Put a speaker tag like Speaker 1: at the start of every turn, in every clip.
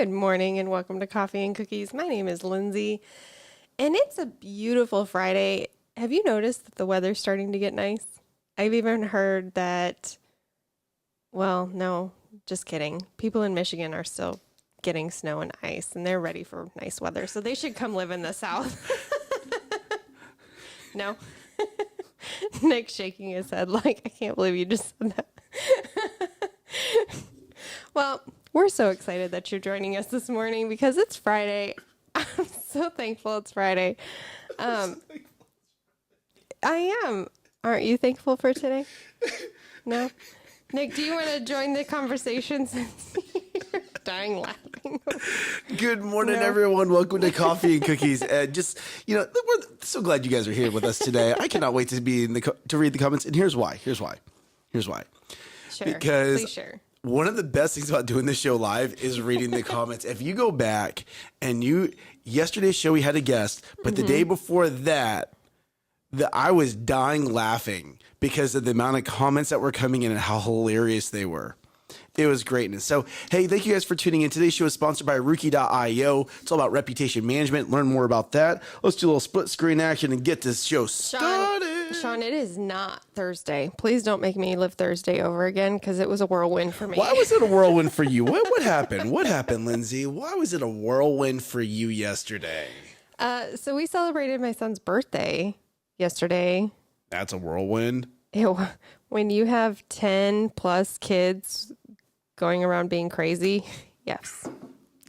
Speaker 1: Good morning and welcome to Coffee and Cookies. My name is Lindsay and it's a beautiful Friday. Have you noticed that the weather's starting to get nice? I've even heard that, well, no, just kidding. People in Michigan are still getting snow and ice and they're ready for nice weather. So they should come live in the South. No? Nick's shaking his head like, I can't believe you just said that. Well, we're so excited that you're joining us this morning because it's Friday. I'm so thankful it's Friday. I am. Aren't you thankful for today? No? Nick, do you want to join the conversation since you're dying laughing?
Speaker 2: Good morning, everyone. Welcome to Coffee and Cookies. We're so glad you guys are here with us today. I cannot wait to be to read the comments. And here's why. Sure. Because
Speaker 1: please share.
Speaker 2: One of the best things about doing this show live is reading the comments. If you go back and yesterday's show, we had a guest, but the day before that, I was dying laughing because of the amount of comments that were coming in and how hilarious they were. It was greatness. So, hey, thank you guys for tuning in. Today's show is sponsored by Rookie.io. It's all about reputation management. Learn more about that. Let's do a little split screen action and get this show started.
Speaker 1: Sean, it is not Thursday. Please don't make me live Thursday over again because it was a whirlwind for me.
Speaker 2: Why was it a whirlwind for you? What happened? What happened, Lindsay? Why was it a whirlwind for you yesterday?
Speaker 1: So we celebrated my son's birthday yesterday.
Speaker 2: That's a whirlwind.
Speaker 1: When you have 10 plus kids going around being crazy, yes.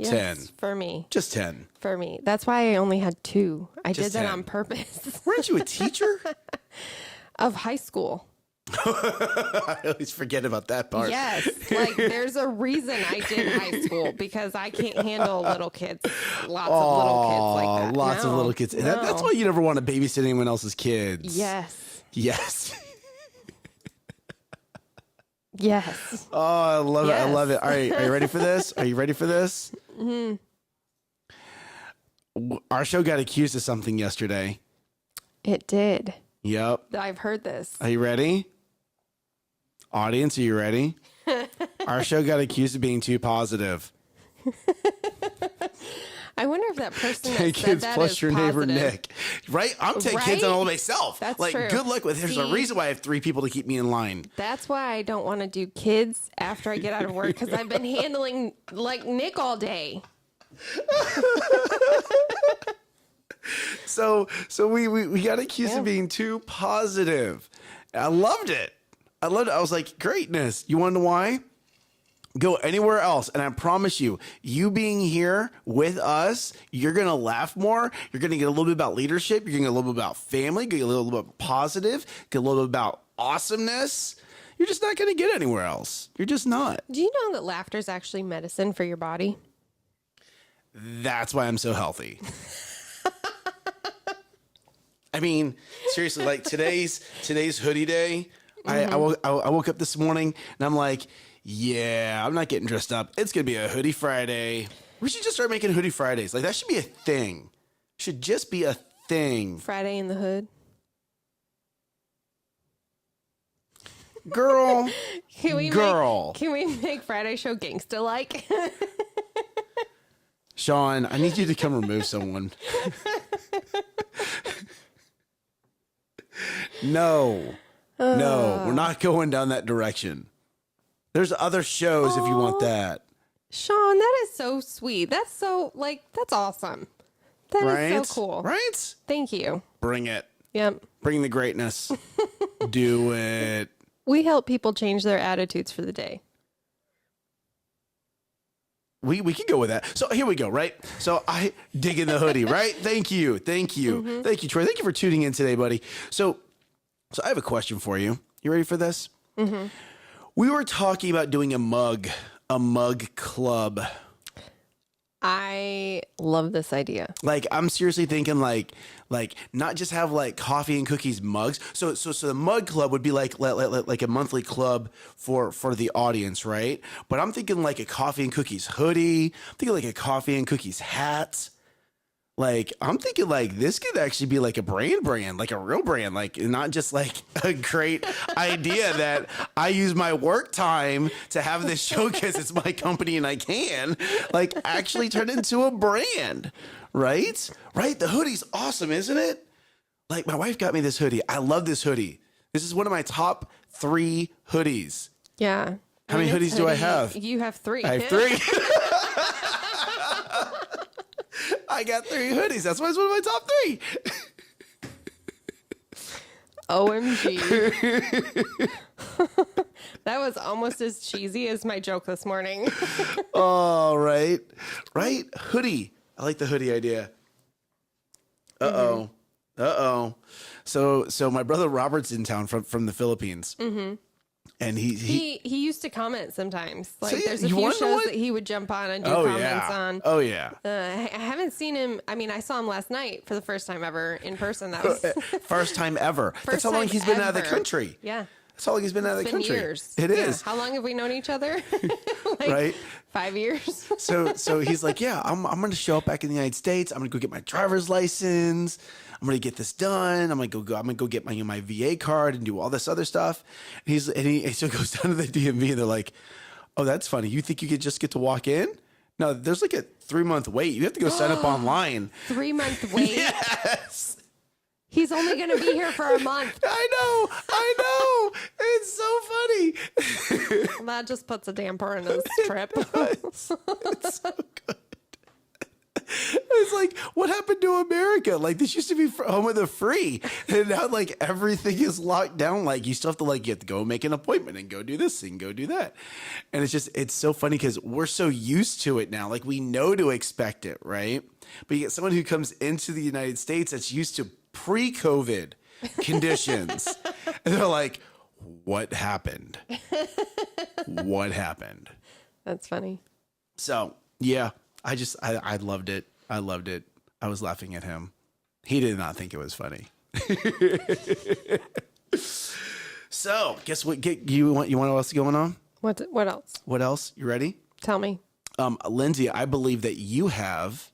Speaker 2: 10.
Speaker 1: For me.
Speaker 2: Just 10.
Speaker 1: For me. That's why I only had 2. I
Speaker 2: Just
Speaker 1: did that
Speaker 2: 10.
Speaker 1: on purpose.
Speaker 2: Weren't you a teacher?
Speaker 1: Of high school.
Speaker 2: I always forget about that part.
Speaker 1: Yes. Like, there's a reason I did high school because I can't handle little kids. Lots of little kids like that.
Speaker 2: Lots of little kids.
Speaker 1: No.
Speaker 2: That's why you never want to babysit anyone else's kids.
Speaker 1: Yes.
Speaker 2: Yes.
Speaker 1: Yes.
Speaker 2: Oh, I love it. I love it. All right. Are you ready for this? Are you ready for this?
Speaker 1: Mm-hmm.
Speaker 2: Our show got accused of something yesterday.
Speaker 1: It did.
Speaker 2: Yep.
Speaker 1: I've heard this.
Speaker 2: Are you ready? Audience, are you ready? Our show got accused of being too positive.
Speaker 1: I wonder if that person
Speaker 2: 10
Speaker 1: that said
Speaker 2: kids
Speaker 1: that
Speaker 2: plus
Speaker 1: is
Speaker 2: your neighbor
Speaker 1: positive.
Speaker 2: Nick. Right? I'm 10 kids
Speaker 1: Right?
Speaker 2: on all myself.
Speaker 1: That's
Speaker 2: like,
Speaker 1: true.
Speaker 2: good luck with it. There's a reason why I have 3 people to keep me in line.
Speaker 1: That's why I don't want to do kids after I get out of work because I've been handling like Nick all day.
Speaker 2: So we got accused of being too positive. I loved it. I was like, greatness. You want to know why? Go anywhere else. And I promise you being here with us, you're going to laugh more. You're going to get a little bit about leadership. You're going to get a little bit about family, get a little bit positive, get a little bit about awesomeness. You're just not going to get anywhere else. You're just not.
Speaker 1: Do you know that laughter is actually medicine for your body?
Speaker 2: That's why I'm so healthy. I mean, seriously, like today's hoodie day. I woke up this morning and I'm like, yeah, I'm not getting dressed up. It's going to be a hoodie Friday. We should just start making hoodie Fridays. Like, that should be a thing. Should just be a thing.
Speaker 1: Friday in the hood.
Speaker 2: Girl.
Speaker 1: Can we make Friday show gangsta like?
Speaker 2: Sean, I need you to come remove someone. No, we're not going down that direction. There's other shows if you want that.
Speaker 1: Sean, that is so sweet. That's awesome. That is so cool.
Speaker 2: Right?
Speaker 1: Thank you.
Speaker 2: Bring it.
Speaker 1: Yep.
Speaker 2: Bring the greatness. Do it.
Speaker 1: We help people change their attitudes for the day.
Speaker 2: We could go with that. So here we go, right? So I dig in the hoodie, right? Thank you.
Speaker 1: Mm-hmm.
Speaker 2: Thank you, Troy. Thank you for tuning in today, buddy. So I have a question for you. You ready for this?
Speaker 1: Mm-hmm.
Speaker 2: We were talking about doing a mug club.
Speaker 1: I love this idea.
Speaker 2: Like, I'm seriously thinking like not just have like coffee and cookies mugs. So the mug club would be like a monthly club for the audience, right? But I'm thinking like a coffee and cookies hoodie. I'm thinking like a coffee and cookies hat. Like, I'm thinking like this could actually be like a brand, like a real brand, like not just like a great idea that I use my work time to have this show because it's my company and I can like actually turn it into a brand, right? Right? The hoodie's awesome, isn't it? Like my wife got me this hoodie. I love this hoodie. This is one of my top 3 hoodies.
Speaker 1: Yeah.
Speaker 2: How many hoodies do I have?
Speaker 1: You have 3.
Speaker 2: I have 3. I got 3 hoodies. That's why it's one of my top 3.
Speaker 1: OMG. That was almost as cheesy as my joke this morning.
Speaker 2: Oh, right. Right? Hoodie. I like the hoodie idea. Uh-oh. Uh-oh. So my brother Robert's in town from the Philippines. Mm-hmm. And he
Speaker 1: used to comment sometimes. Like,
Speaker 2: so
Speaker 1: there's a few shows that he would jump on and do comments on.
Speaker 2: Oh, yeah.
Speaker 1: I haven't seen him. I mean, I saw him last night for the first time ever in person. That was
Speaker 2: first time ever. That's how long he's been out of the country.
Speaker 1: Yeah.
Speaker 2: That's how long he's been out of the country.
Speaker 1: Years.
Speaker 2: It is.
Speaker 1: How long have we known each other? Like,
Speaker 2: right?
Speaker 1: 5 years.
Speaker 2: So he's like, yeah, I'm going to show up back in the United States. I'm going to go get my driver's license. I'm going to get this done. I'm going to go get my VA card and do all this other stuff. And he goes down to the DMV and they're like, oh, that's funny. You think you could just get to walk in? No, there's like a 3-month wait. You have to go sign up online.
Speaker 1: 3-month wait?
Speaker 2: Yes.
Speaker 1: He's only going to be here for a month.
Speaker 2: I know. It's so funny.
Speaker 1: Well, that just puts a damper in his trip.
Speaker 2: It's so good. It's like, what happened to America? Like, this used to be home of the free. And now, like, everything is locked down. Like, you still have to, like, you have to go make an appointment and go do this and go do that. And it's so funny because we're so used to it now. Like, we know to expect it, right? But you get someone who comes into the United States that's used to pre-COVID conditions. And they're like, what happened? What happened?
Speaker 1: That's funny.
Speaker 2: So, yeah. I loved it. I loved it. I was laughing at him. He did not think it was funny. So, guess what? You want what else is going on?
Speaker 1: What else?
Speaker 2: What else? You ready?
Speaker 1: Tell me.
Speaker 2: Lindsay, I believe that you have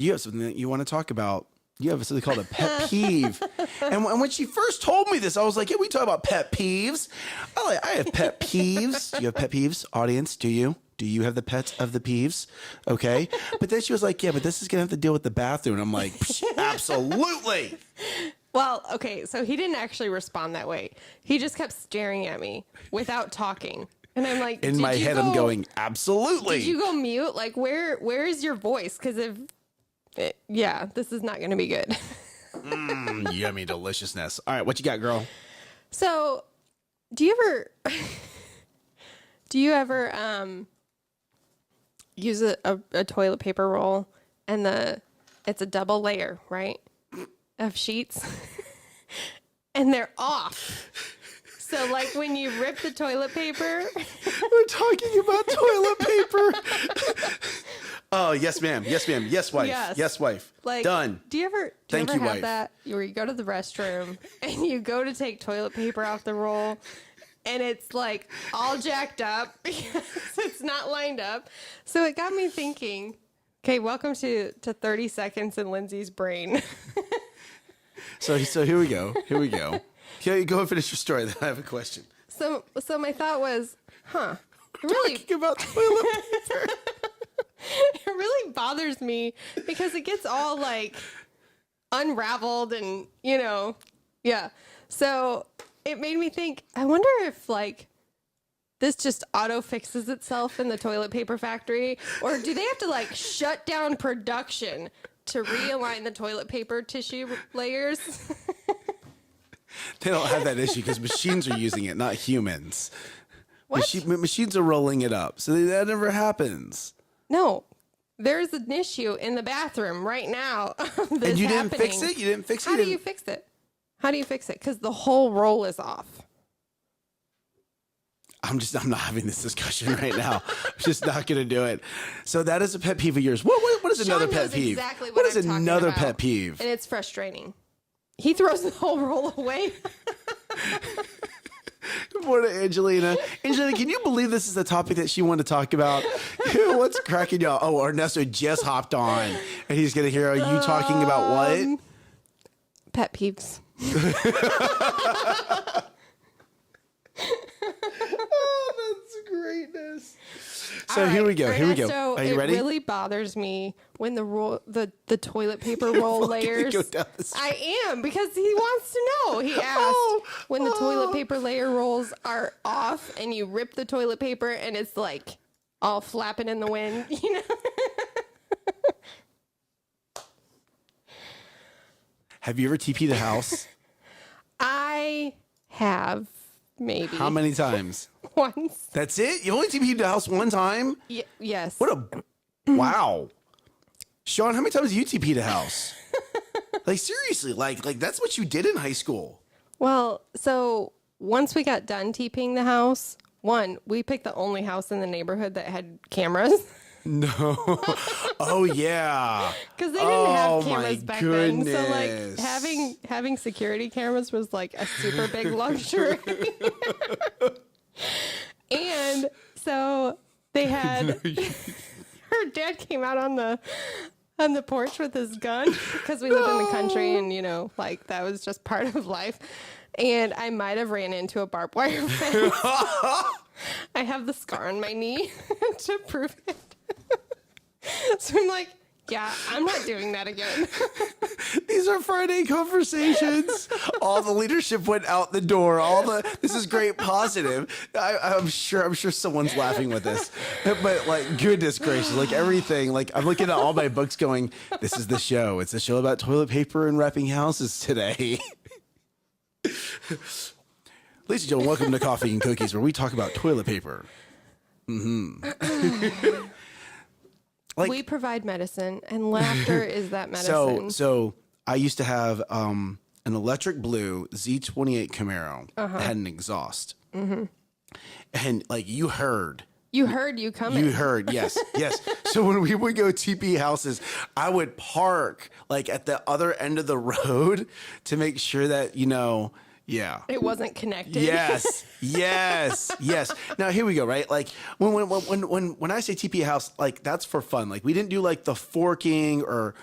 Speaker 2: something that you want to talk about. You have something called a pet peeve. And when she first told me this, I was like, yeah, we talk about pet peeves. I have pet peeves. Do you have pet peeves? Audience, do you? Do you have the pets of the peeves? Okay. But then she was like, yeah, but this is going to have to deal with the bathroom. And I'm like, absolutely.
Speaker 1: Well, okay. So he didn't actually respond that way. He just kept staring at me without talking. And I'm like,
Speaker 2: in my head, I'm going, absolutely.
Speaker 1: Did you go mute? Like, where is your voice? Because this is not going to be good.
Speaker 2: Yummy deliciousness. All right. What you got, girl?
Speaker 1: So do you ever use a toilet paper roll and it's a double layer, right, of sheets, and they're off. So like when you rip the toilet paper,
Speaker 2: we're talking about toilet paper. Oh, yes, ma'am. Yes, ma'am. Yes, wife. Yes, wife.
Speaker 1: Like,
Speaker 2: done.
Speaker 1: Do you ever have
Speaker 2: wife.
Speaker 1: that where you go to the restroom and you go to take toilet paper off the roll and it's like all jacked up because it's not lined up? So it got me thinking, okay, welcome to 30 seconds in Lindsay's brain.
Speaker 2: So here we go. Okay, go and finish your story. Then I have a question.
Speaker 1: So my thought was, really
Speaker 2: talking about toilet paper.
Speaker 1: It really bothers me because it gets all like unraveled and, yeah. So it made me think, I wonder if like this just auto fixes itself in the toilet paper factory, or do they have to like shut down production to realign the toilet paper tissue layers?
Speaker 2: They don't have that issue because machines are using it, not humans. Machines are rolling it up. So that never happens.
Speaker 1: No, there's an issue in the bathroom right now.
Speaker 2: And you didn't fix it? You didn't fix it?
Speaker 1: How do you fix it? Because the whole roll is off.
Speaker 2: I'm not having this discussion right now. I'm just not going to do it. So that is a pet peeve of yours. What is another pet peeve?
Speaker 1: Exactly
Speaker 2: what is
Speaker 1: I'm
Speaker 2: another
Speaker 1: talking about.
Speaker 2: Pet peeve?
Speaker 1: And it's frustrating. He throws the whole roll away.
Speaker 2: morning, Angelina. Angelina, can you believe this is the topic that she wanted to talk about? What's cracking y'all? Oh, Ernesto just hopped on, and he's going to hear you talking about what?
Speaker 1: Pet peeves.
Speaker 2: Oh, that's greatness. So here we go. Here we go.
Speaker 1: So
Speaker 2: Are you ready?
Speaker 1: It really bothers me when the toilet paper roll layers.
Speaker 2: Go down this street.
Speaker 1: I am, because he wants to know. He asked when the toilet paper layer rolls are off and you rip the toilet paper and it's like all flapping in the wind, you know?
Speaker 2: Have you ever TP'd a house?
Speaker 1: I have, maybe.
Speaker 2: How many times?
Speaker 1: Once.
Speaker 2: That's it? You only TP'd a house one time?
Speaker 1: Yes.
Speaker 2: What a... Wow. Sean, how many times have you TP'd a house? Like, seriously, like that's what you did in high school.
Speaker 1: Well, so once we got done TPing the house, we picked the only house in the neighborhood that had cameras.
Speaker 2: No. Oh, yeah.
Speaker 1: Because they didn't have
Speaker 2: my
Speaker 1: cameras back
Speaker 2: goodness.
Speaker 1: then. So, like, having security cameras was, like, a super big luxury. And so they had... Her dad came out on the porch with his gun because we lived in the country and, you know, like, that was just part of life. And I might have ran into a barbed wire fence. I have the scar on my knee to prove it. So I'm like, yeah, I'm not doing that again.
Speaker 2: These are Friday conversations. All the leadership went out the door. This is great, positive. I'm sure someone's laughing with this, but like, goodness gracious, like everything. Like, I'm looking at all my books, going, "This is the show. It's a show about toilet paper and wrapping houses today." Ladies and gentlemen, welcome to Coffee and Cookies, where we talk about toilet paper. Like,
Speaker 1: we provide medicine, and laughter is that medicine.
Speaker 2: So I used to have an electric blue Z28 Camaro that had an exhaust, and like you heard,
Speaker 1: you coming.
Speaker 2: You heard, yes. So when we would go TP houses, I would park like at the other end of the road to make sure that, you know. Yeah.
Speaker 1: It wasn't connected.
Speaker 2: Yes. Now here we go, right? Like when I say TP house, like that's for fun. Like we didn't do like the forking or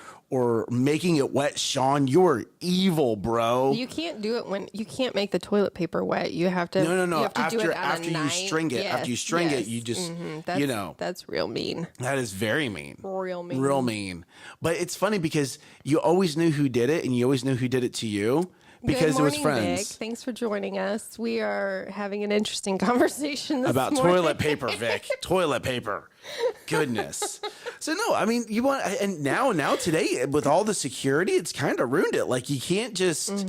Speaker 2: making it wet. Sean, you're evil, bro.
Speaker 1: You can't do it when you can't make the toilet paper wet. You have to.
Speaker 2: No.
Speaker 1: You have to do it
Speaker 2: After you string it,
Speaker 1: yes,
Speaker 2: after you string
Speaker 1: yes.
Speaker 2: it, you just
Speaker 1: you know that's real mean.
Speaker 2: That is very mean.
Speaker 1: Real mean.
Speaker 2: But it's funny because you always knew who did it, and you always knew who did it to you. Because
Speaker 1: Good morning,
Speaker 2: it was friends.
Speaker 1: Vic. Thanks for joining us. We are having an interesting conversation
Speaker 2: about
Speaker 1: morning.
Speaker 2: toilet paper, Vic. Toilet paper. Goodness. So no, I mean, you want, and now today with all the security, it's kind of ruined it. Like you can't just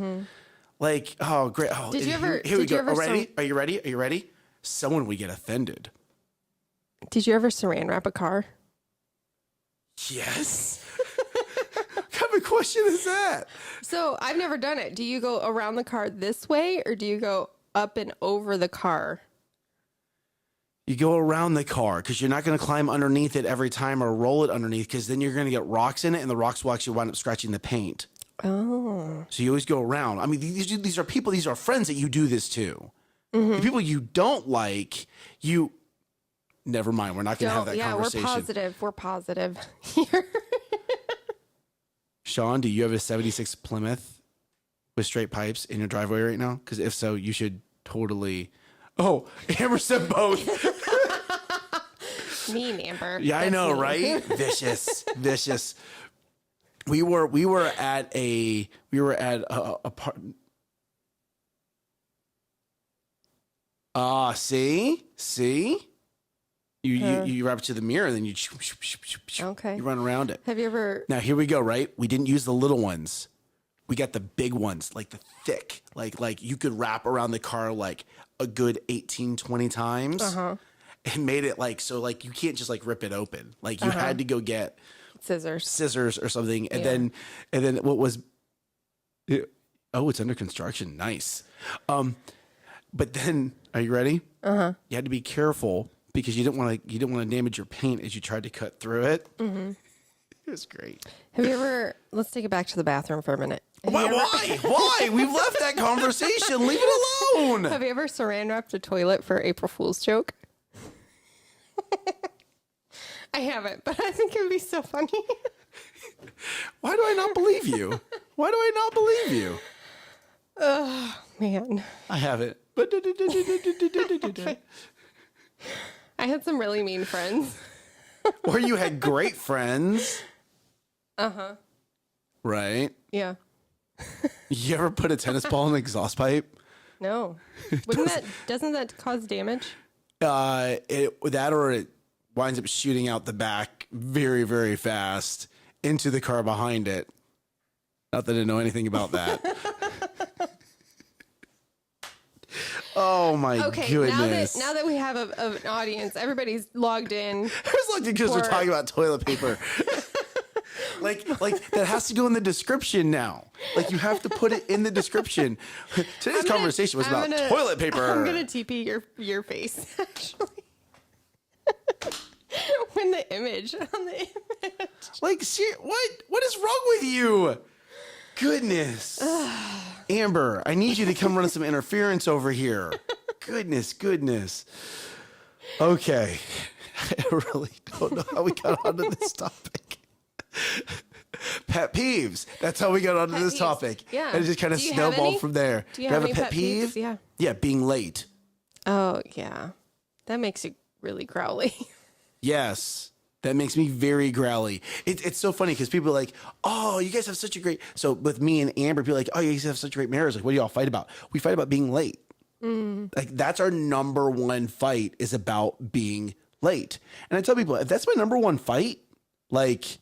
Speaker 2: like, oh great. Oh,
Speaker 1: Did you ever?
Speaker 2: Here we go.
Speaker 1: Ever
Speaker 2: Ready? Are you ready? Are you ready? Someone would get offended.
Speaker 1: Did you ever saran wrap a car?
Speaker 2: Yes. What kind of question is that?
Speaker 1: So I've never done it. Do you go around the car this way or do you go up and over the car?
Speaker 2: You go around the car because you're not going to climb underneath it every time or roll it underneath because then you're going to get rocks in it and the rocks will actually wind up scratching the paint.
Speaker 1: Oh.
Speaker 2: So you always go around. I mean, these are people, these are friends that you do this to. The people you don't like, never mind. We're not going to have that conversation.
Speaker 1: We're positive here.
Speaker 2: Sean, do you have a 76 Plymouth with straight pipes in your driveway right now? Because if so, you should totally. Oh, Amber said both.
Speaker 1: Mean, Amber.
Speaker 2: Yeah, I know, right? Vicious. We were at a part. See. You wrap it to the mirror and then you
Speaker 1: Okay.
Speaker 2: you run around it.
Speaker 1: Have you ever?
Speaker 2: Now here we go, right? We didn't use the little ones. We got the big ones, like the thick, like you could wrap around the car like a good 18, 20 times. And made it like so like you can't just like rip it open. Like you had to go get scissors or something. And then what was it's under construction. Nice. But then are you ready? You had to be careful because you didn't want to damage your paint as you tried to cut through it. It was great.
Speaker 1: Have you ever? Let's take it back to the bathroom for a minute.
Speaker 2: Why? We've left that conversation. Leave it alone.
Speaker 1: Have you ever saran wrapped a toilet for April Fool's joke? I haven't, but I think it would be so funny.
Speaker 2: Why do I not believe you? Why do I not believe you?
Speaker 1: Oh, man.
Speaker 2: I haven't.
Speaker 1: I had some really mean friends.
Speaker 2: Or you had great friends.
Speaker 1: Uh-huh.
Speaker 2: Right?
Speaker 1: Yeah.
Speaker 2: You ever put a tennis ball in an exhaust pipe?
Speaker 1: No. Doesn't that cause damage?
Speaker 2: That or it winds up shooting out the back very, very fast into the car behind it. Not that I know anything about that. Oh my goodness.
Speaker 1: Now that we have an audience, everybody's logged in.
Speaker 2: I was like, because we're talking about toilet paper. like that has to go in the description now. Like you have to put it in the description. Today's conversation was about toilet paper.
Speaker 1: I'm gonna TP your face actually. When the image on the image.
Speaker 2: Like, what is wrong with you? Goodness. Amber, I need you to come run some interference over here. Goodness. Okay. I really don't know how we got onto this topic. Pet peeves. That's how we got onto this topic.
Speaker 1: Yeah.
Speaker 2: And it just kind of snowballed from there.
Speaker 1: Do you have any pet peeves? Yeah.
Speaker 2: Yeah, being late.
Speaker 1: Oh, yeah. That makes you really growly.
Speaker 2: Yes. That makes me very growly. It's so funny because people are like, oh, you guys have such a great... So with me and Amber, people are like, oh, you guys have such a great marriage. Like, what do y'all fight about? We fight about being late. Like, that's our number one fight is about being late. And I tell people, if that's my number one fight, like,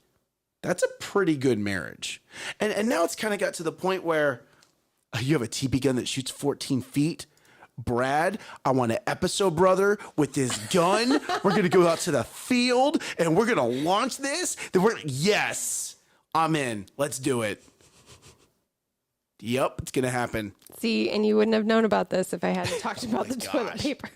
Speaker 2: that's a pretty good marriage. And now it's kind of got to the point where you have a TP gun that shoots 14 feet. Brad, I want an episode brother with this gun. We're going to go out to the field and we're going to launch this. Yes, I'm in. Let's do it. Yep, it's going to happen.
Speaker 1: See, and you wouldn't have known about this if I hadn't talked about the toilet paper.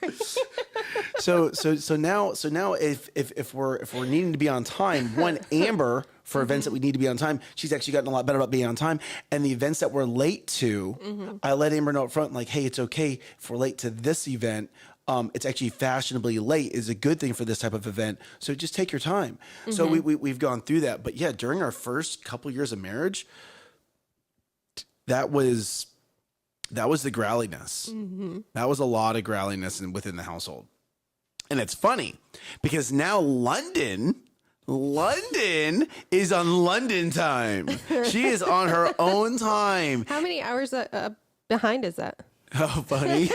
Speaker 2: So now if we're needing to be on time, Amber for events that we need to be on time, she's actually gotten a lot better about being on time. And the events that we're late to, I let Amber know up front, like, hey, it's okay if we're late to this event. It's actually fashionably late is a good thing for this type of event. So just take your time. So we've gone through that. But yeah, during our first couple years of marriage, that was the growliness. That was a lot of growliness within the household. And it's funny because now London is on London time. She is on her own time.
Speaker 1: How many hours behind is that?
Speaker 2: Oh, funny.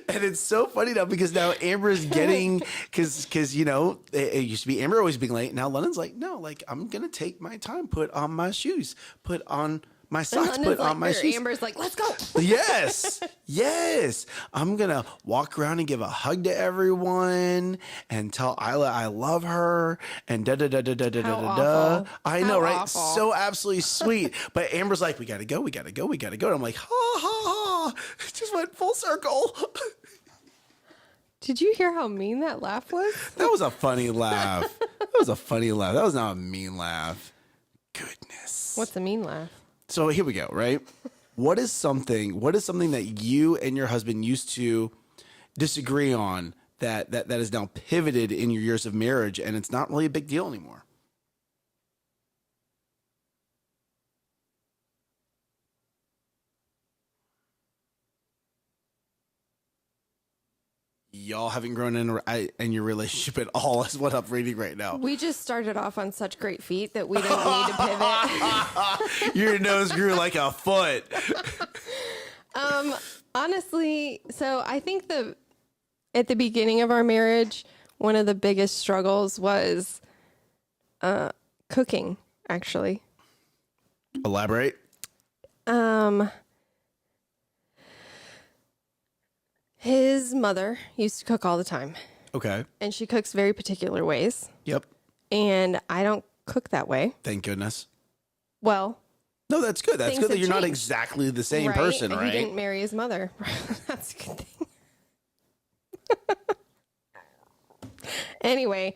Speaker 2: And it's so funny now because now Amber's getting, because, you know, it used to be Amber always being late. Now London's like, no, like, I'm going to take my time, put on my shoes, put on my socks, put on my shoes.
Speaker 1: Amber's like, let's go.
Speaker 2: Yes. I'm going to walk around and give a hug to everyone and tell Isla I love her and da-da-da-da-da-da-da-da. I know, right?
Speaker 1: Awful.
Speaker 2: So absolutely sweet. But Amber's like, we got to go. And I'm like, ha, ha, ha. It just went full circle.
Speaker 1: Did you hear how mean that laugh was?
Speaker 2: That was a funny laugh. That was not a mean laugh. Goodness.
Speaker 1: What's a mean laugh?
Speaker 2: So here we go, right? What is something that you and your husband used to disagree on that is now pivoted in your years of marriage and it's not really a big deal anymore? Y'all haven't grown in your relationship at all is what I'm reading right now.
Speaker 1: We just started off on such great feet that we don't need to pivot.
Speaker 2: Your nose grew like a foot.
Speaker 1: Honestly, so I think at the beginning of our marriage, one of the biggest struggles was cooking, actually.
Speaker 2: Elaborate.
Speaker 1: His mother used to cook all the time.
Speaker 2: Okay.
Speaker 1: And she cooks very particular ways.
Speaker 2: Yep.
Speaker 1: And I don't cook that way.
Speaker 2: Thank goodness.
Speaker 1: Well,
Speaker 2: no, that's good. That's good that you're not
Speaker 1: changed.
Speaker 2: Exactly the same person, right?
Speaker 1: He didn't marry his mother. That's a good thing. Anyway,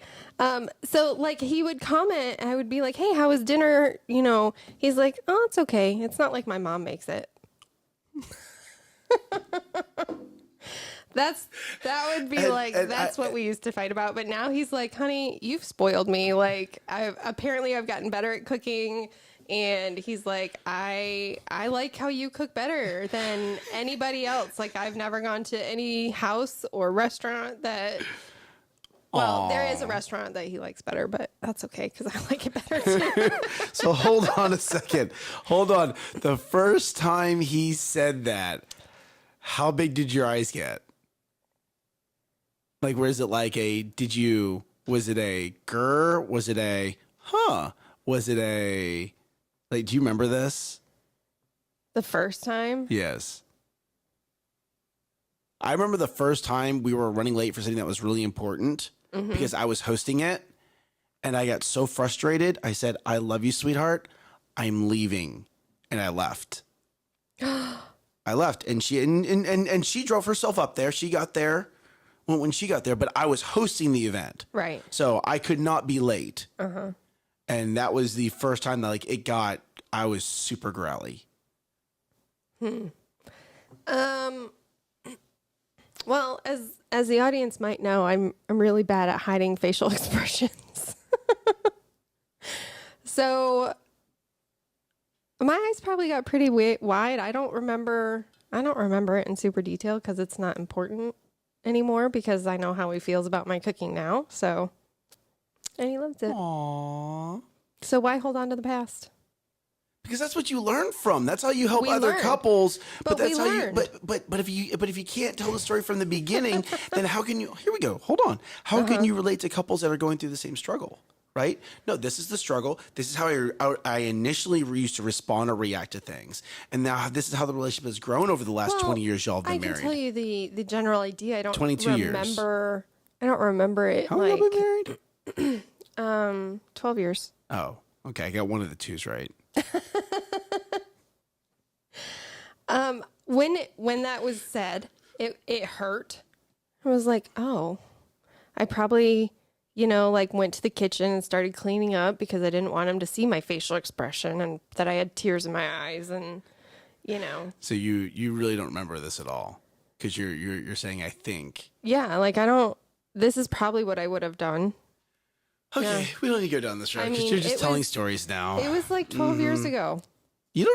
Speaker 1: so like he would comment and I would be like, hey, how was dinner? You know, he's like, oh, it's okay. It's not like my mom makes it. That would be that's what
Speaker 2: I,
Speaker 1: we used to fight about. But now he's like, honey, you've spoiled me. Like I've gotten better at cooking. And he's like, I like how you cook better than anybody else. Like I've never gone to any house or restaurant that, well, there is a restaurant that he likes better, but that's okay because I like it better too.
Speaker 2: So hold on a second. Hold on. The first time he said that, how big did your eyes get? Like, was it like was it a grr? Was it a, huh? Was it a, like, do you remember this?
Speaker 1: The first time?
Speaker 2: Yes. I remember the first time we were running late for something that was really important because I was hosting it and I got so frustrated. I said, I love you, sweetheart. I'm leaving. And I left. I left and she drove herself up there. She got there when she got there, but I was hosting the event.
Speaker 1: Right.
Speaker 2: So I could not be late. And that was the first time that I was super growly.
Speaker 1: Well, as the audience might know, I'm really bad at hiding facial expressions. So my eyes probably got pretty wide. I don't remember it in super detail because it's not important anymore because I know how he feels about my cooking now. So, and he loves it.
Speaker 2: Aww.
Speaker 1: So why hold on to the past?
Speaker 2: Because that's what you learn from. That's how you help
Speaker 1: We
Speaker 2: other
Speaker 1: learned.
Speaker 2: couples.
Speaker 1: But
Speaker 2: that's
Speaker 1: we
Speaker 2: how
Speaker 1: learned.
Speaker 2: but if you can't tell the story from the beginning, then how can you? Here we go. Hold on. How can you relate to couples that are going through the same struggle? Right? No, this is the struggle. This is how I initially used to respond or react to things, and now this is how the relationship has grown over the last 20 years y'all have been married.
Speaker 1: I can tell you the general idea. I don't
Speaker 2: 22 years.
Speaker 1: remember. I don't remember it.
Speaker 2: How long have you been
Speaker 1: married? 12 years.
Speaker 2: Oh, okay. I got one of the twos right.
Speaker 1: When that was said, it hurt. I was like, oh, I probably, went to the kitchen and started cleaning up because I didn't want him to see my facial expression and that I had tears in my eyes and,
Speaker 2: So you really don't remember this at all because you're saying I think.
Speaker 1: Yeah, like I don't. This is probably what I would have done.
Speaker 2: Okay,
Speaker 1: Yeah.
Speaker 2: we don't need to go down this road because you're just telling stories now.
Speaker 1: It was like 12 years ago.
Speaker 2: You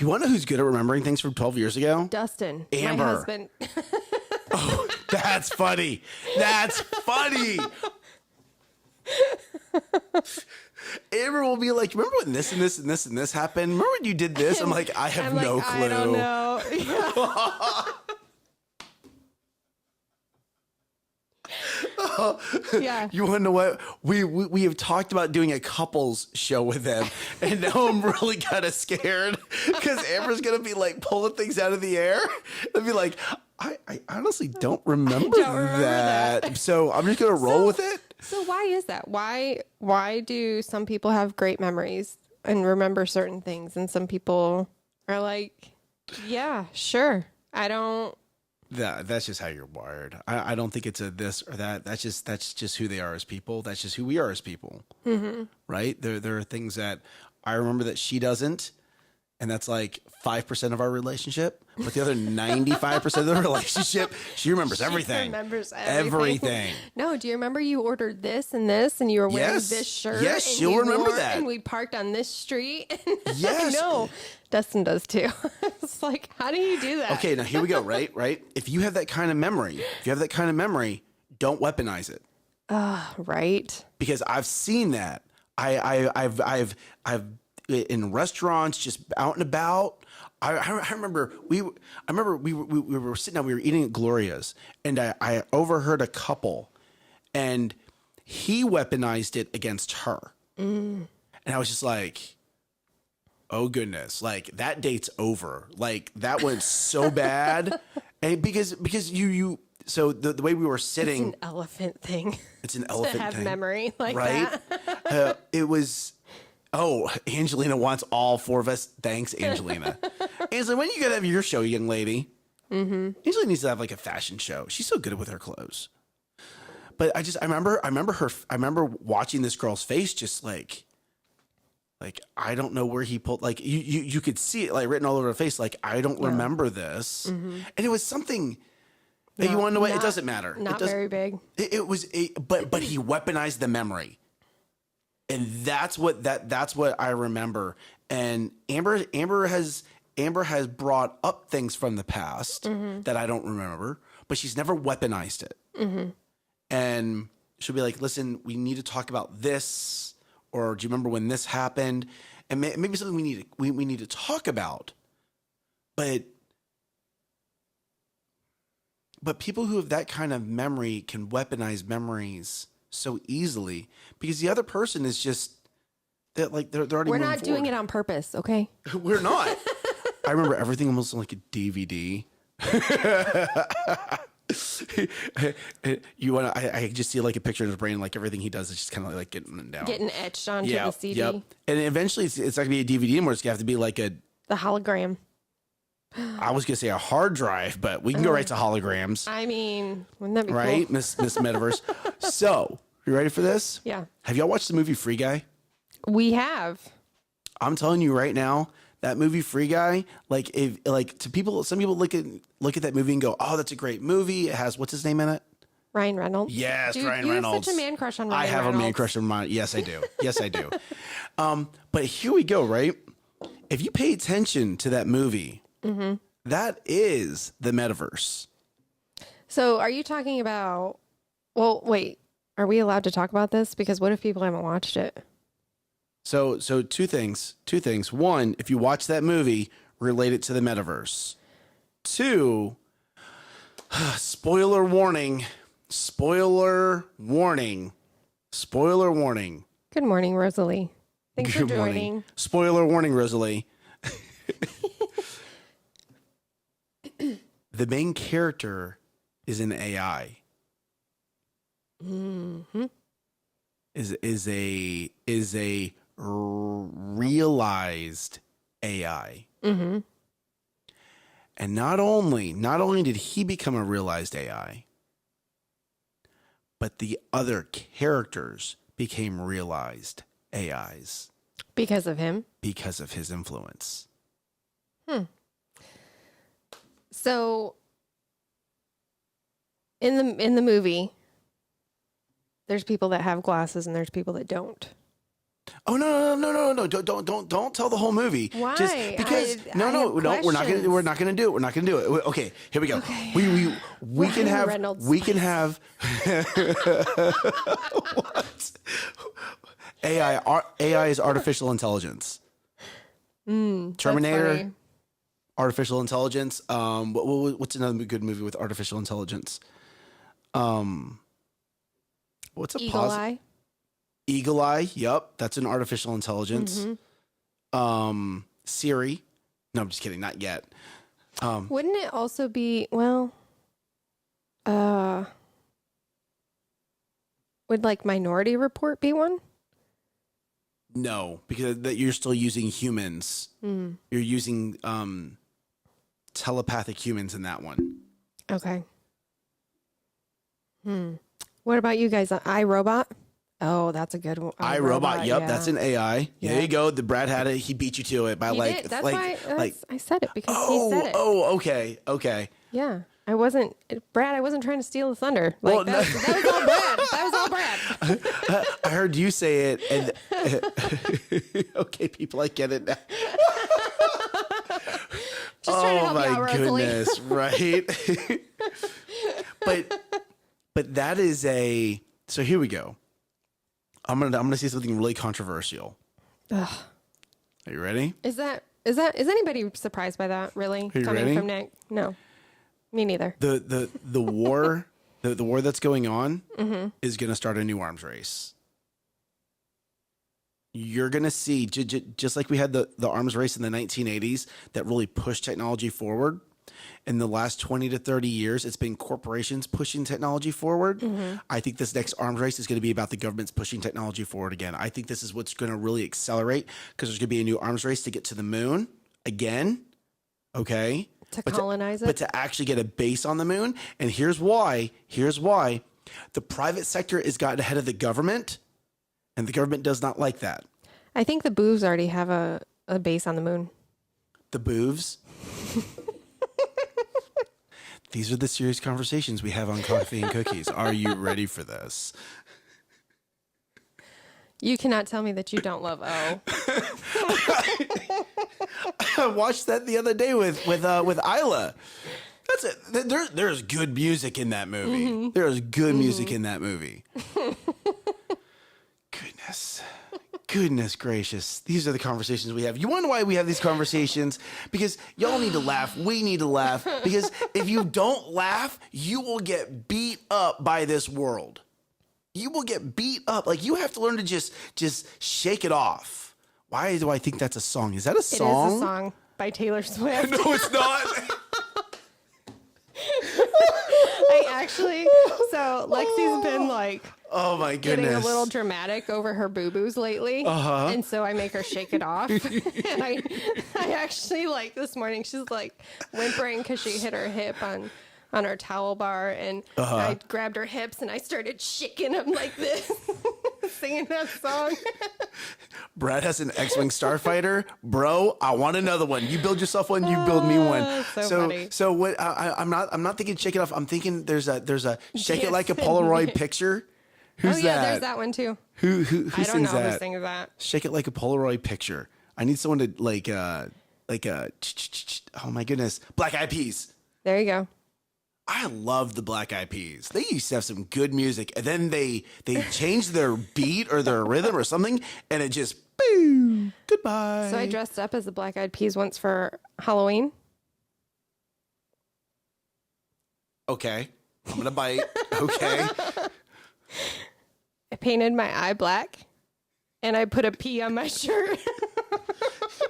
Speaker 2: want to know who's good at remembering things from 12 years ago?
Speaker 1: Dustin,
Speaker 2: Amber.
Speaker 1: my husband.
Speaker 2: Oh, that's funny. That's funny. Amber will be like, remember when this and this and this and this happened? Remember when you did this? I'm like, I have no clue.
Speaker 1: I don't know. Yeah. Yeah.
Speaker 2: You want to know what? We have talked about doing a couples show with them, and now I'm really kind of scared because Amber's gonna be like pulling things out of the air and be like, I honestly don't remember, that. So I'm just gonna roll with it.
Speaker 1: So why is that? Why do some people have great memories and remember certain things, and some people are like, yeah, sure, I don't.
Speaker 2: That's just how you're wired. I don't think it's a this or that. That's just who they are as people. That's just who we are as people. Mm-hmm. Right? There are things that I remember that she doesn't, and that's like 5% of our relationship. But the other 95% of the relationship, she remembers everything.
Speaker 1: She remembers
Speaker 2: everything.
Speaker 1: No, do you remember you ordered this and this, and you were wearing this shirt?
Speaker 2: Yes,
Speaker 1: and
Speaker 2: she'll remember that.
Speaker 1: And we parked on this street.
Speaker 2: Yes.
Speaker 1: I know. Dustin does too. It's like, how do you do that?
Speaker 2: Okay, now here we go. Right. If you have that kind of memory, don't weaponize it.
Speaker 1: Right.
Speaker 2: Because I've seen that. I've in restaurants, just out and about. I remember we were sitting down, we were eating at Gloria's, and I overheard a couple, and he weaponized it against her, and I was just like, oh goodness, like that date's over, like that went so bad, and because you. So the way we were sitting,
Speaker 1: it's an elephant thing.
Speaker 2: It's an elephant
Speaker 1: to have
Speaker 2: thing,
Speaker 1: memory like
Speaker 2: right?
Speaker 1: that.
Speaker 2: It was. Oh, Angelina wants all four of us. Thanks, Angelina. Angelina, when are you gonna have your show, young lady? Mm-hmm. Angelina needs to have like a fashion show. She's so good with her clothes. But I remember watching this girl's face, just like Like, I don't know where he pulled, like, you could see it, like, written all over her face, like, I don't remember this. And it was something that you want to know what? It doesn't matter.
Speaker 1: Not
Speaker 2: It doesn't,
Speaker 1: very big.
Speaker 2: it was, but he weaponized the memory. And that's what I remember. And Amber has brought up things from the past that I don't remember, but she's never weaponized it. And she'll be like, listen, we need to talk about this, or do you remember when this happened? And maybe something we need to talk about. But people who have that kind of memory can weaponize memories so easily, because the other person is just that, like, they're already.
Speaker 1: We're not doing it on purpose, okay?
Speaker 2: We're not. I remember everything almost like a DVD. I just see like a picture in his brain, like everything he does is just kind of like getting down,
Speaker 1: getting etched onto the CD.
Speaker 2: Yep. And eventually it's not gonna be a DVD anymore. It's gonna have to be like
Speaker 1: the hologram.
Speaker 2: I was gonna say a hard drive, but we can go right to holograms.
Speaker 1: I mean, wouldn't that be
Speaker 2: right,
Speaker 1: cool?
Speaker 2: Miss Metaverse? So, you ready for this?
Speaker 1: Yeah.
Speaker 2: Have y'all watched the movie Free Guy?
Speaker 1: We have.
Speaker 2: I'm telling you right now, that movie Free Guy, like, if like to people, some people look at that movie and go, "Oh, that's a great movie. It has what's his name in it?"
Speaker 1: Ryan Reynolds.
Speaker 2: Yes,
Speaker 1: Dude,
Speaker 2: Ryan
Speaker 1: you
Speaker 2: Reynolds.
Speaker 1: have such a man crush on Ryan
Speaker 2: I have
Speaker 1: Reynolds.
Speaker 2: a man crush on Ryan. Yes, I do. Yes, I do. But here we go. Right, if you pay attention to that movie, that is the metaverse.
Speaker 1: So are you talking about, well, wait, are we allowed to talk about this? Because what if people haven't watched it?
Speaker 2: So two things. One, if you watch that movie, relate it to the metaverse. Two, spoiler warning. Spoiler warning. Spoiler warning.
Speaker 1: Good morning, Rosalie. Thanks for
Speaker 2: Good
Speaker 1: joining.
Speaker 2: morning. Spoiler warning, Rosalie. The main character is an AI. Is a realized AI. And not only did he become a realized AI, but the other characters became realized AIs
Speaker 1: Because of him.
Speaker 2: because of his influence.
Speaker 1: So in the movie, there's people that have glasses and there's people that don't.
Speaker 2: Oh no! Don't tell the whole movie.
Speaker 1: Why?
Speaker 2: Just because
Speaker 1: I have
Speaker 2: we're not
Speaker 1: questions.
Speaker 2: gonna do it. We're not gonna do it. Okay, here we go.
Speaker 1: Okay.
Speaker 2: We can
Speaker 1: Ryan
Speaker 2: have
Speaker 1: Reynolds.
Speaker 2: we can have what? AI is artificial intelligence. Terminator,
Speaker 1: funny.
Speaker 2: artificial intelligence. What's another good movie with artificial intelligence? What's a
Speaker 1: Eagle Eye.
Speaker 2: Eagle Eye, yep, that's an artificial intelligence. Siri. No, I'm just kidding, not yet.
Speaker 1: Wouldn't it also be, well, would like Minority Report be one?
Speaker 2: No, because you're still using humans. You're using telepathic humans in that one.
Speaker 1: Okay. What about you guys? iRobot? Oh, that's a good one.
Speaker 2: iRobot, yep,
Speaker 1: yeah.
Speaker 2: that's an AI.
Speaker 1: Yeah.
Speaker 2: There you go. The Brad had it. He beat you to it by
Speaker 1: He
Speaker 2: like,
Speaker 1: did. That's
Speaker 2: like,
Speaker 1: why
Speaker 2: like.
Speaker 1: I said it because he said it.
Speaker 2: Oh, okay.
Speaker 1: Yeah. I wasn't, Brad, I wasn't trying to steal the thunder. Like,
Speaker 2: Well,
Speaker 1: that was all Brad. That was all Brad.
Speaker 2: I heard you say it, and okay, people, I get it now.
Speaker 1: Just trying to help you out, Rosalie.
Speaker 2: Goodness, right? but that is a. So here we go. I'm gonna say something really controversial.
Speaker 1: Ugh.
Speaker 2: Are you ready?
Speaker 1: Is anybody surprised by that, really?
Speaker 2: Are you
Speaker 1: Coming
Speaker 2: ready?
Speaker 1: from Nick? No. Me neither.
Speaker 2: The war the war that's going on is gonna start a new arms race. You're gonna see just like we had the arms race in the 1980s that really pushed technology forward. In the last 20 to 30 years, it's been corporations pushing technology forward. I think this next arms race is going to be about the governments pushing technology forward again. I think this is what's going to really accelerate because there's going to be a new arms race to get to the moon again. Okay.
Speaker 1: To colonize it?
Speaker 2: But to actually get a base on the moon. And here's why. The private sector has gotten ahead of the government, and the government does not like that.
Speaker 1: I think the Boos already have a base on the moon.
Speaker 2: The Boovs. These are the serious conversations we have on Coffee and Cookies. Are you ready for this?
Speaker 1: You cannot tell me that you don't love O.
Speaker 2: I watched that the other day with Isla. That's it. There's good music in that movie. Mm-hmm. There's good music in that movie. Goodness gracious. These are the conversations we have. You wonder why we have these conversations? Because y'all need to laugh. We need to laugh. Because if you don't laugh, you will get beat up by this world. You will get beat up. Like, you have to learn to just shake it off. Why do I think that's a song? Is that a song?
Speaker 1: It is a song by Taylor Swift.
Speaker 2: No, it's not.
Speaker 1: So Lexi's been like,
Speaker 2: oh my goodness,
Speaker 1: getting a little dramatic over her boo-boos lately. And so I make her shake it off. And I actually, like, this morning, she's like whimpering because she hit her hip on her towel bar, and I grabbed her hips and I started shaking them like this, singing that song.
Speaker 2: Brad has an X-Wing Starfighter. Bro, I want another one. You build yourself one, you build me one. So what I'm not thinking shake it off. I'm thinking there's a shake it like a Polaroid picture. Who's that?
Speaker 1: There's that one too.
Speaker 2: Who
Speaker 1: I don't
Speaker 2: sings
Speaker 1: know
Speaker 2: that?
Speaker 1: who sings that.
Speaker 2: Shake it like a Polaroid picture. I need someone to oh my goodness, Black Eyed Peas.
Speaker 1: There you go.
Speaker 2: I love the Black Eyed Peas. They used to have some good music, and then they changed their beat or their rhythm or something, and it just boom, goodbye.
Speaker 1: So I dressed up as the Black Eyed Peas once for Halloween.
Speaker 2: Okay, I'm gonna bite. Okay.
Speaker 1: I painted my eye black, and I put a P on my shirt.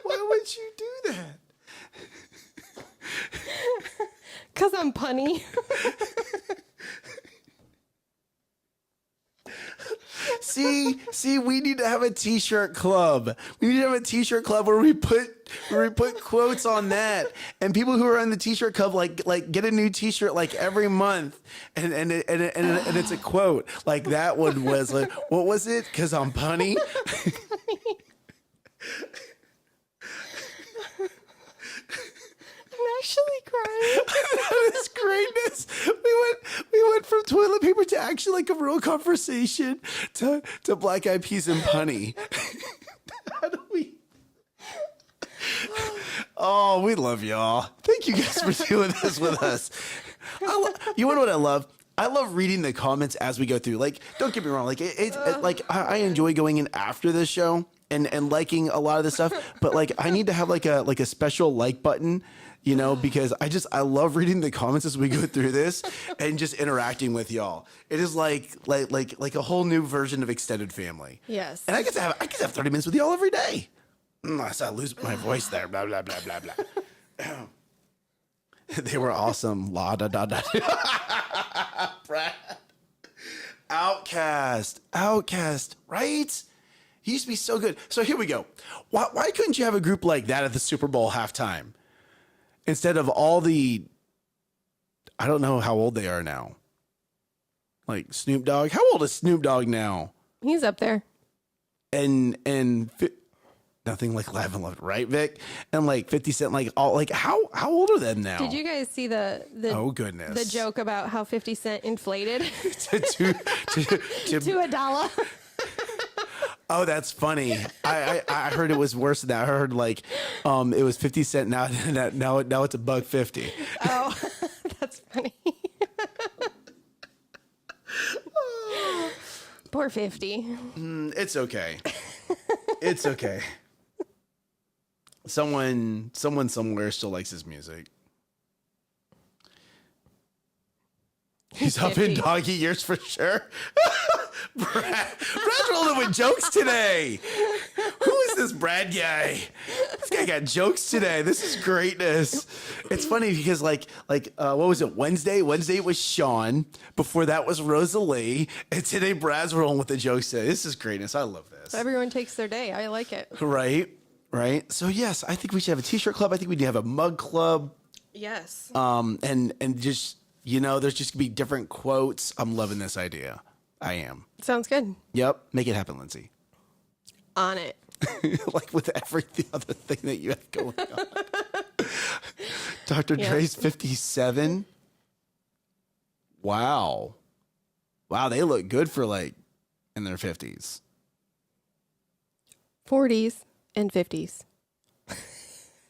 Speaker 2: Why would you do that?
Speaker 1: Because I'm punny.
Speaker 2: See, we need to have a t-shirt club. We need to have a t-shirt club where we put quotes on that, and people who are on the t-shirt club like get a new t-shirt like every month, and it's a quote. Like that one was like, what was it? Because I'm punny.
Speaker 1: Actually crying.
Speaker 2: That is greatness. We went from toilet paper to actually like a real conversation to Black Eyed Peas and punny. How do we? Oh, we love y'all. Thank you guys for doing this with us. You want to know what I love? I love reading the comments as we go through. Like, don't get me wrong. Like, I enjoy going in after this show and liking a lot of this stuff. But like, I need to have like a special like button. You know, because I love reading the comments as we go through this and just interacting with y'all. It is like a whole new version of extended family.
Speaker 1: Yes.
Speaker 2: And I get to have 30 minutes with y'all every day. I lose my voice there. Blah blah blah blah blah. They were awesome. La da da da. Brad. Outcast, right? He used to be so good. So here we go. Why couldn't you have a group like that at the Super Bowl halftime? Instead of all the, I don't know how old they are now. Like Snoop Dogg. How old is Snoop Dogg now?
Speaker 1: He's up there.
Speaker 2: And nothing like Live and Love, right, Vic? And like 50 Cent, like all like how old are them now?
Speaker 1: Did you guys see the
Speaker 2: oh goodness
Speaker 1: the joke about how 50 Cent inflated
Speaker 2: to
Speaker 1: $1?
Speaker 2: Oh, that's funny. I heard it was worse than that. I heard like it was 50 Cent now it's $1.50.
Speaker 1: Oh, that's funny. Poor 50.
Speaker 2: It's okay. It's okay. Someone somewhere still likes his music. He's up in doggy years for sure. Brad's rolling with jokes today. Who is this Brad guy? This guy got jokes today. This is greatness. It's funny because like what was it? Wednesday it was Sean. Before that was Rosalie. And today Brad's rolling with the jokes today. This is greatness. I love this.
Speaker 1: Everyone takes their day. I like it.
Speaker 2: Right. So yes, I think we should have a t-shirt club. I think we need to have a mug club.
Speaker 1: Yes.
Speaker 2: And just, you know, there's just gonna be different quotes. I'm loving this idea. I am.
Speaker 1: Sounds good.
Speaker 2: Yep. Make it happen, Lindsay.
Speaker 1: On it.
Speaker 2: like with every other thing that you have going on. Dr. Dre's 57. Wow. Wow, they look good for like in their 50s.
Speaker 1: 40s and 50s.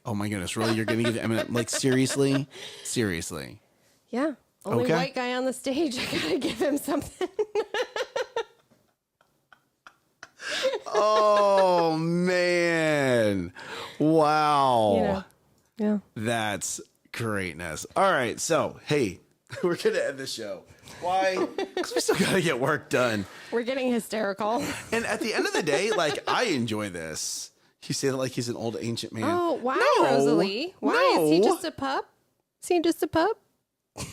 Speaker 2: Oh my goodness, really? You're going to give, I mean, like seriously? Seriously.
Speaker 1: Yeah. Only
Speaker 2: Okay.
Speaker 1: white guy on the stage. I gotta give him something.
Speaker 2: Oh man. Wow.
Speaker 1: You know. Yeah.
Speaker 2: That's greatness. All right. So, hey, we're going to end the show. Why? Because we still got to get work done.
Speaker 1: We're getting hysterical.
Speaker 2: And at the end of the day, like, I enjoy this. You say that like he's an old ancient man.
Speaker 1: Oh, why,
Speaker 2: No.
Speaker 1: Rosalie? Why?
Speaker 2: No.
Speaker 1: Is he just a pup? Is he just a pup? I'm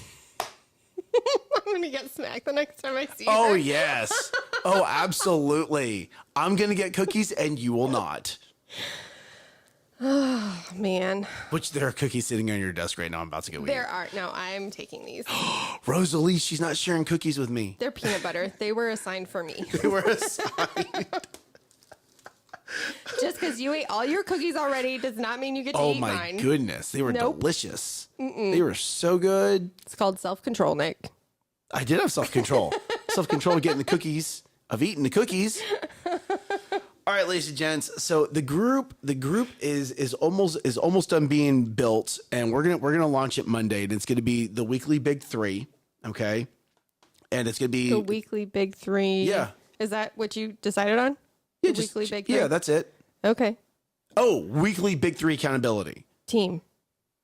Speaker 1: going to get smacked the next time I see
Speaker 2: Oh,
Speaker 1: her.
Speaker 2: yes. Oh, absolutely. I'm going to get cookies and you will not.
Speaker 1: Oh, man.
Speaker 2: Which there are cookies sitting on your desk right now. I'm about to go eat.
Speaker 1: There are. No, I'm taking these.
Speaker 2: Rosalie, she's not sharing cookies with me.
Speaker 1: They're peanut butter. They were assigned for me.
Speaker 2: They were assigned.
Speaker 1: Just because you ate all your cookies already does not mean you get to
Speaker 2: Oh
Speaker 1: eat
Speaker 2: my
Speaker 1: mine.
Speaker 2: goodness. They were
Speaker 1: Nope.
Speaker 2: delicious. They were so good.
Speaker 1: It's called self-control, Nick.
Speaker 2: I did have self-control. Self-control of getting the cookies, of eating the cookies. All right, ladies and gents. So the group is almost done being built, and we're gonna launch it Monday, and it's gonna be the weekly Big Three, okay? And it's gonna be
Speaker 1: The weekly big three.
Speaker 2: Yeah.
Speaker 1: Is that what you decided on?
Speaker 2: yeah,
Speaker 1: The weekly big three?
Speaker 2: yeah, that's it.
Speaker 1: Okay.
Speaker 2: Oh, weekly Big Three accountability.
Speaker 1: Team.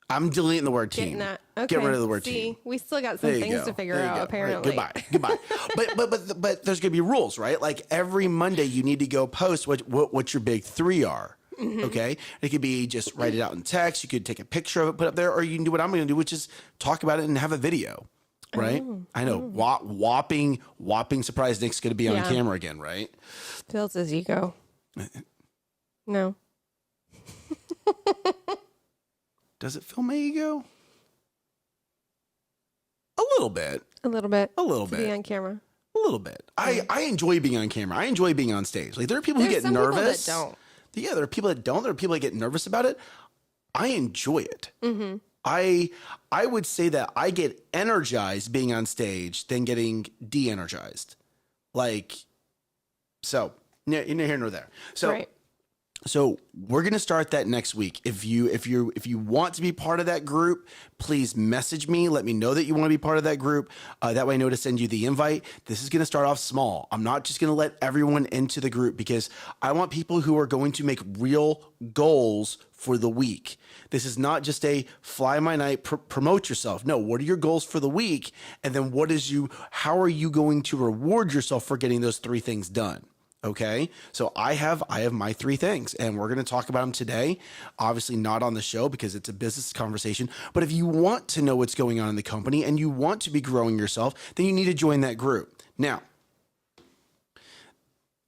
Speaker 2: I'm deleting the word
Speaker 1: Getting
Speaker 2: team.
Speaker 1: that. Okay.
Speaker 2: Get rid of the word
Speaker 1: See,
Speaker 2: team.
Speaker 1: we still got some
Speaker 2: There you
Speaker 1: things
Speaker 2: go.
Speaker 1: to figure
Speaker 2: There you
Speaker 1: out,
Speaker 2: go.
Speaker 1: apparently.
Speaker 2: Right, goodbye. But there's gonna be rules, right? Like every Monday, you need to go post what your big three are.
Speaker 1: Mm-hmm.
Speaker 2: Okay, it could be just write it out in text. You could take a picture of it, put it up there, or you can do what I'm gonna do, which is talk about it and have a video. Right? I know. Whopping surprise! Nick's gonna be on
Speaker 1: Yeah.
Speaker 2: camera again, right?
Speaker 1: Feels as you go. No.
Speaker 2: Does it feel my ego? A little bit.
Speaker 1: A little bit.
Speaker 2: A little
Speaker 1: To be
Speaker 2: bit.
Speaker 1: on camera.
Speaker 2: A little bit. I enjoy being on camera. I enjoy being on stage. Like there are people who
Speaker 1: There's
Speaker 2: get
Speaker 1: some people that
Speaker 2: nervous.
Speaker 1: don't.
Speaker 2: Yeah, there are people that don't. There are people that get nervous about it. I enjoy it.
Speaker 1: Mm-hmm.
Speaker 2: I would say that I get energized being on stage than getting de-energized. Like, so neither here nor there. So
Speaker 1: Right.
Speaker 2: So we're gonna start that next week. If you want to be part of that group, please message me. Let me know that you want to be part of that group. That way I know to send you the invite. This is gonna start off small. I'm not just gonna let everyone into the group because I want people who are going to make real goals for the week. This is not just a fly my night, promote yourself. No, what are your goals for the week? And then how are you going to reward yourself for getting those 3 things done? Okay, so I have my 3 things, and we're going to talk about them today. Obviously, not on the show because it's a business conversation. But if you want to know what's going on in the company and you want to be growing yourself, then you need to join that group. Now,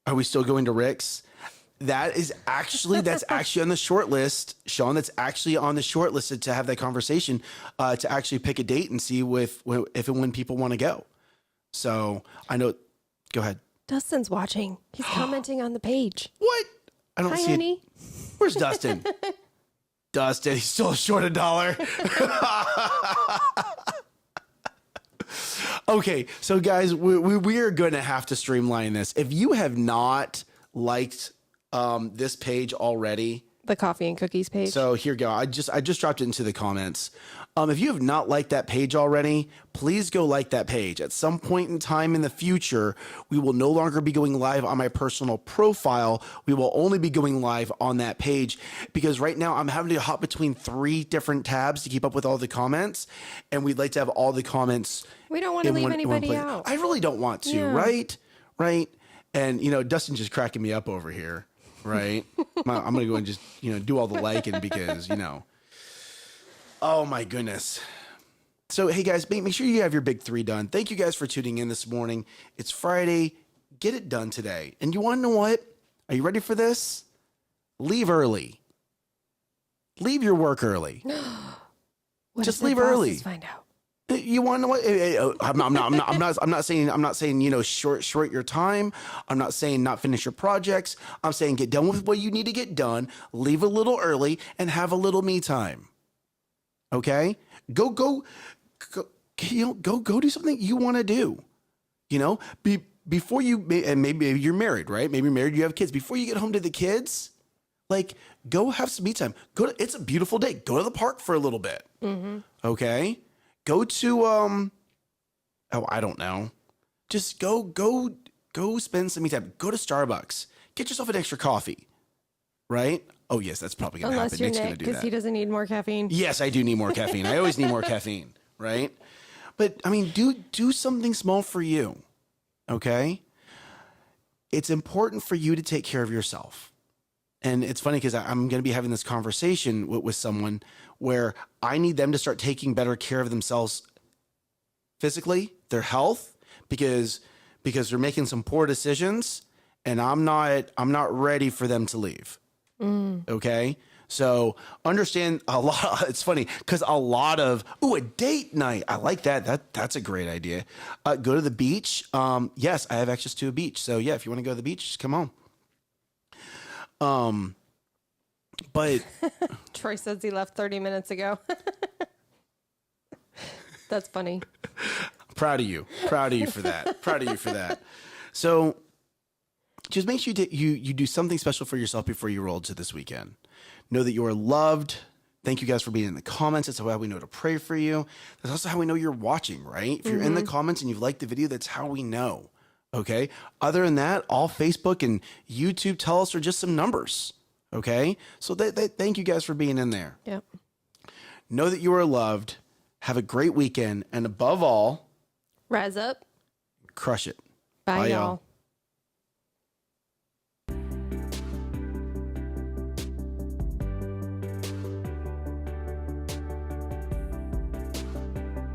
Speaker 2: are we still going to Rick's? That's actually on the short list, Sean. That's actually on the short list to have that conversation, to actually pick a date and see if and when people want to go. So I know. Go ahead.
Speaker 1: Dustin's watching. He's commenting on the page.
Speaker 2: What? I don't
Speaker 1: Hi,
Speaker 2: see
Speaker 1: honey.
Speaker 2: it. Where's Dustin? Dustin, he's still short $1. Okay, so guys, we are going to have to streamline this. If you have not liked this page already,
Speaker 1: The coffee and cookies page.
Speaker 2: so here you go. I just dropped it into the comments. If you have not liked that page already, please go like that page. At some point in time in the future, we will no longer be going live on my personal profile. We will only be going live on that page because right now I'm having to hop between 3 different tabs to keep up with all the comments, and we'd like to have all the comments.
Speaker 1: We don't want to
Speaker 2: in
Speaker 1: leave
Speaker 2: one
Speaker 1: anybody
Speaker 2: place.
Speaker 1: out.
Speaker 2: I really don't want to,
Speaker 1: Yeah.
Speaker 2: right? And Dustin's just cracking me up over here, right? I'm gonna go and just do all the liking because Oh my goodness. So hey guys, make sure you have your big 3 done. Thank you guys for tuning in this morning. It's Friday. Get it done today. And you want to know what? Are you ready for this? Leave early. Leave your work early.
Speaker 1: What
Speaker 2: Just
Speaker 1: if the
Speaker 2: leave
Speaker 1: bosses
Speaker 2: early.
Speaker 1: Find out.
Speaker 2: You want to know what? I'm not saying, short your time. I'm not saying not finish your projects. I'm saying get done with what you need to get done, leave a little early, and have a little me time. Okay? Go do something you want to do. Before you, and maybe you're married, right? Maybe you're married, you have kids. Before you get home to the kids, like, go have some me time. It's a beautiful day. Go to the park for a little bit. Mm-hmm. Okay? Go to, I don't know. Just go spend some me time. Go to Starbucks. Get yourself an extra coffee. Right? Oh, yes, that's probably going to happen.
Speaker 1: Unless you're
Speaker 2: Nick's
Speaker 1: Nick, because he doesn't need more caffeine.
Speaker 2: Yes, I do need more caffeine. I always need more caffeine, right? But, I mean, do something small for you, okay? It's important for you to take care of yourself. And it's funny because I'm going to be having this conversation with someone where I need them to start taking better care of themselves physically, their health, because they're making some poor decisions, and I'm not ready for them to leave. Okay? So understand a lot. It's funny because a lot of, a date night. I like that. That's a great idea. Go to the beach. Yes, I have access to a beach. So yeah, if you want to go to the beach, just come on. But
Speaker 1: Troy says he left 30 minutes ago. That's funny.
Speaker 2: Proud of you for that. So just make sure you do something special for yourself before you roll to this weekend. Know that you are loved. Thank you guys for being in the comments. That's how we know to pray for you. That's also how we know you're watching, right? If you're in the comments and you've liked the video, that's how we know. Okay. Other than that, all Facebook and YouTube tell us are just some numbers. Okay. So thank you guys for being in there.
Speaker 1: Yep.
Speaker 2: Know that you are loved. Have a great weekend. And above all,
Speaker 1: rise up.
Speaker 2: Crush it.
Speaker 1: Bye y'all.